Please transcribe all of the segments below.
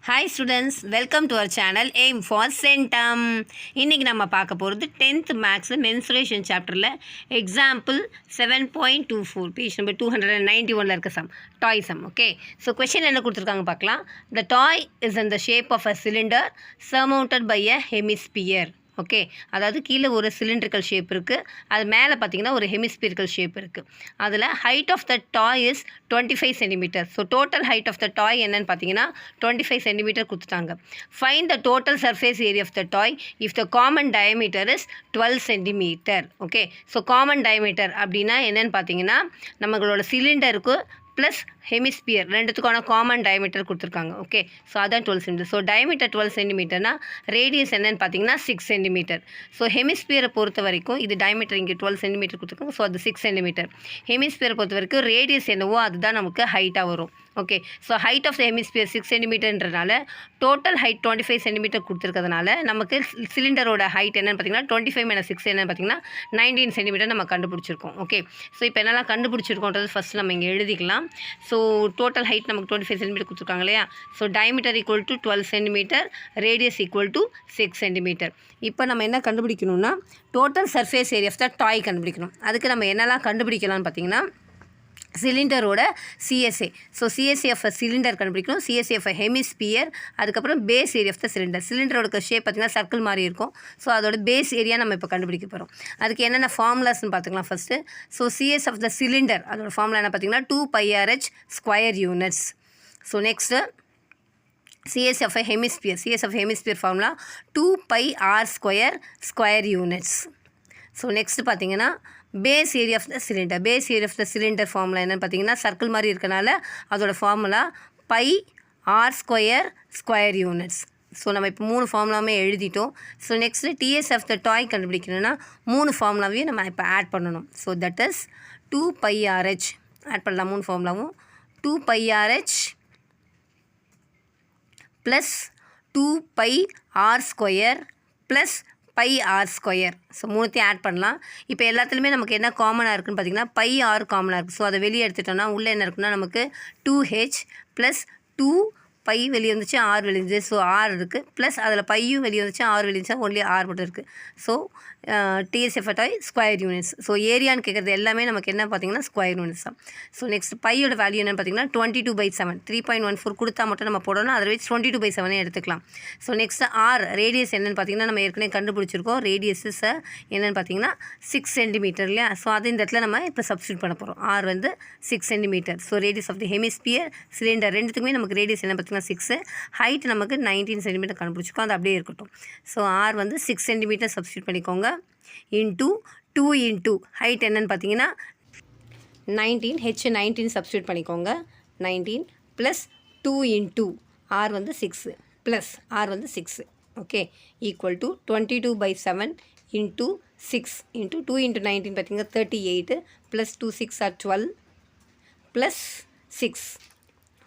Hi students, welcome to our channel Aim for Centum. இன்னைக்கு நம்ம பார்க்க போகிறது 10th Maths Mensuration Chapterல Example 7.24 page number 291ல இருக்க sum, toy sum. Okay, so question என்ன கொடுத்துருக்காங்க பார்க்கலாம். The toy is in the shape of a cylinder surmounted by a hemisphere. Okay, அதாவது கீழே ஒரு சிலிண்ட்ரிக்கல் ஷேப் இருக்குது, அது மேலே பார்த்தீங்கன்னா ஒரு ஹெமிஸ்பியரிக்கல் ஷேப் இருக்குது. அதில் height of the toy is 25 centimetre. So total height of the toy என்னன்னு பார்த்தீங்கன்னா 25 சென்டிமீட்டர் கொடுத்துட்டாங்க. Find the total surface area of the toy if the common diameter is 12 centimetre. Okay, so common diameter அப்படின்னா என்னென்னு பார்த்தீங்கன்னா நம்மளோட சிலிண்டருக்கு plus hemisphere ரெண்டுத்துக்கான common diameter கொடுத்துருக்காங்க. ஓகே, ஸோ அதான் 12 சென்டிமீட்டர். ஸோ டயமீட்டர் 12 சென்டிமீட்டர்னா ரேடியஸ் என்னன்னு பார்த்தீங்கன்னா 6 சென்டிமீட்டர். ஸோ ஹெமிஸ்பியரை பொறுத்த வரைக்கும் இது டயமீட்டர் இங்கே 12 சென்டிமீட்டர் கொடுத்துருக்காங்க. ஸோ அது 6 சென்டிமீட்டர். ஹெமிஸ்பியரை பொறுத்த வரைக்கும் ரேடியஸ் என்னவோ அதுதான் நமக்கு ஹைட்டாக வரும். Okay, so height of the hemisphere 6 சென்டிமீட்டர்ன்றனால டோட்டல் ஹைட் 25 சென்டிமீட்டர் கொடுத்துருக்கிறதுனால நமக்கு சிலிண்டரோட ஹைட் என்னென்னு பார்த்தீங்கன்னா 25 - 6 என்னென்னு பார்த்தீங்கன்னா 19 சென்டிமீட்டர் நம்ம கண்டுபிடிச்சிருக்கோம். ஓகே, ஸோ இப்போ என்னெல்லாம் கண்டுபிடிச்சிருக்கோன்றது ஃபஸ்ட் நம்ம இங்கே எழுதிக்கலாம். ஸோ டோட்டல் ஹைட் நமக்கு 25 சென்டிமீட்டர் கொடுத்துருக்காங்க இல்லையா. So diameter equal to 12 centimetre, radius equal to 6 centimetre. இப்போ நம்ம என்ன கண்டுபிடிக்கணும்னா total surface area of the toy கண்டுபிடிக்கணும். அதுக்கு நம்ம என்னெல்லாம் கண்டுபிடிக்கலாம்னு பார்த்தீங்கன்னா சிலிண்டரோட CSA. So CSA of cylinder கண்டுபிடிக்கணும், சிஎஸ்ஏ ஆஃப் ஹெமிஸ்பியர், அதுக்கப்புறம் base area of the cylinder. சிலிண்டரோட ஷேப் பார்த்திங்கன்னா சர்க்கிள் மாதிரி இருக்கும். ஸோ அதோட பேஸ் ஏரியா நம்ம இப்போ கண்டுபிடிக்க போகிறோம். அதுக்கு என்னென்ன ஃபார்முலாஸ்ன்னு பார்த்துக்கலாம் first. So CS of the cylinder அதோட ஃபார்முலா என்ன பார்த்தீங்கன்னா 2πRh square units. So next CS of a hemisphere. CS of hemisphere formula 2πr square units. So next பார்த்தீங்கன்னா base area of the cylinder. Base area of the cylinder formula என்னென்னு பார்த்தீங்கன்னா circle மாதிரி இருக்கனால அதோட formula πr square units. So நம்ம இப்போ 3 ஃபார்முலாவுமே எழுதிட்டோம். So next TS of the toy கண்டுபிடிக்கணும்னா 3 ஃபார்முலாவையும் நம்ம இப்போ ஆட் பண்ணணும். So that is 2πRh add பண்ணலாம். 3 ஃபார்முலாவும் 2πRh plus 2πr square plus πr square. So 3த்தையும் ஆட் பண்ணலாம். இப்போ எல்லாத்துலேயுமே நமக்கு என்ன காமனாக இருக்குதுன்னு பார்த்தீங்கன்னா πr காமனாக இருக்குது. ஸோ அதை வெளியே எடுத்துட்டோம்னா உள்ளே என்ன இருக்குன்னா நமக்கு 2h ப்ளஸ் 2π வெளியே வந்துச்சு, r வெளியே இருந்துச்சு. ஸோ r இருக்குது ப்ளஸ் அதில் பையும் வெளியே வந்துச்சு, r வெளியே இருந்துச்சா, ஒன்லி r மட்டும் இருக்குது. So TSF square units. So ஏரியான்னு கேட்குறது எல்லாமே நமக்கு என்ன பார்த்தீங்கன்னா ஸ்கொயர் யூனிட்ஸ் தான். ஸோ நெக்ஸ்ட் பையோட வேல்யூ என்னென்னு பார்த்தீங்கன்னா 22/7. 3.14 கொடுத்தா மட்டும் நம்ம போடணும், அதர்வைஸ் 22/7 எடுத்துக்கலாம். ஸோ நெக்ஸ்ட் r ரேடியஸ் என்னென்னு பார்த்தீங்கன்னா நம்ம ஏற்கனவே கண்டுபிடிச்சிருக்கோம். ரேடியஸஸ் என்னென்னு பார்த்தீங்கன்னா 6 சென்டிமீட்டர் இல்லையா. ஸோ அது இந்த இடத்துல நம்ம இப்போ சப்ஸ்டியூட் பண்ண போகிறோம். r வந்து 6 centimetre. So radius of the hemisphere cylinder ரெண்டுத்துக்குமே நமக்கு ரேடியஸ் என்ன பார்த்தீங்கன்னா 6, ஹைட் நமக்கு 19 சென்டிமீட்டர் கண்டுபிடிச்சிருக்கோம். அது அப்படியே இருக்கட்டும். ஸோ r வந்து 6 சென்டிமீட்டர் சப்ஸ்டியூட் பண்ணிக்கோங்க. இன்ட்டு 2 இன்ட்டு ஹைட் என்னென்னு பார்த்தீங்கன்னா 19, h19 சப்ஸ்டியூட் பண்ணிக்கோங்க. 19 ப்ளஸ் 2 இன்ட்டு r வந்து 6 ப்ளஸ் r வந்து 6. Okay, equal to 22/7 into 6 into 2 into 19 பார்த்தீங்கன்னா 38 ப்ளஸ் 2 6 are 12 ப்ளஸ் 6.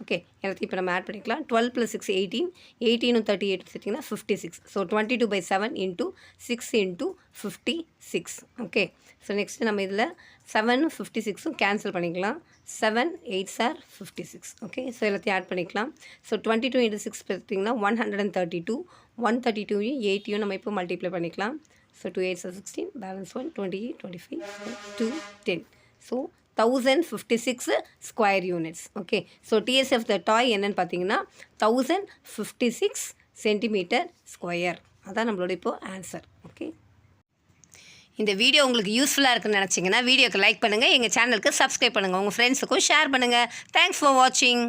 ஓகே, எல்லாத்தையும் இப்போ நம்ம ஆட் பண்ணிக்கலாம். 12 + 6 18, 18 38 சேர்த்திங்கன்னா 56. So 22/7 into 6 into 56. Okay, so next நம்ம இதில் 7 56 கேன்சல் பண்ணிக்கலாம். 7 8s are 56. ஓகே, ஸோ எல்லாத்தையும் ஆட் பண்ணிக்கலாம். ஸோ 22 × 6 பார்த்திங்கன்னா 132, 132யும் 8யும் நம்ம இப்போ மல்டிப்ளை பண்ணிக்கலாம். So 2 8s are 16, balance 1 28 25 2 10. So 1056 square units. Okay, so TS of the toy என்னென்னு பார்த்தீங்கன்னா 1056 சென்டிமீட்டர் ஸ்கொயர். அதான் நம்மளோட இப்போது ஆன்சர். ஓகே, இந்த வீடியோ உங்களுக்கு யூஸ்ஃபுல்லாக இருக்குன்னு நினச்சிங்கன்னா வீடியோக்கு லைக் பண்ணுங்கள், எங்கள் சேனலுக்கு சப்ஸ்கிரைப் பண்ணுங்கள், உங்கள் ஃப்ரெண்ட்ஸுக்கும் ஷேர் பண்ணுங்கள். தேங்க்ஸ் ஃபார் வாட்சிங்.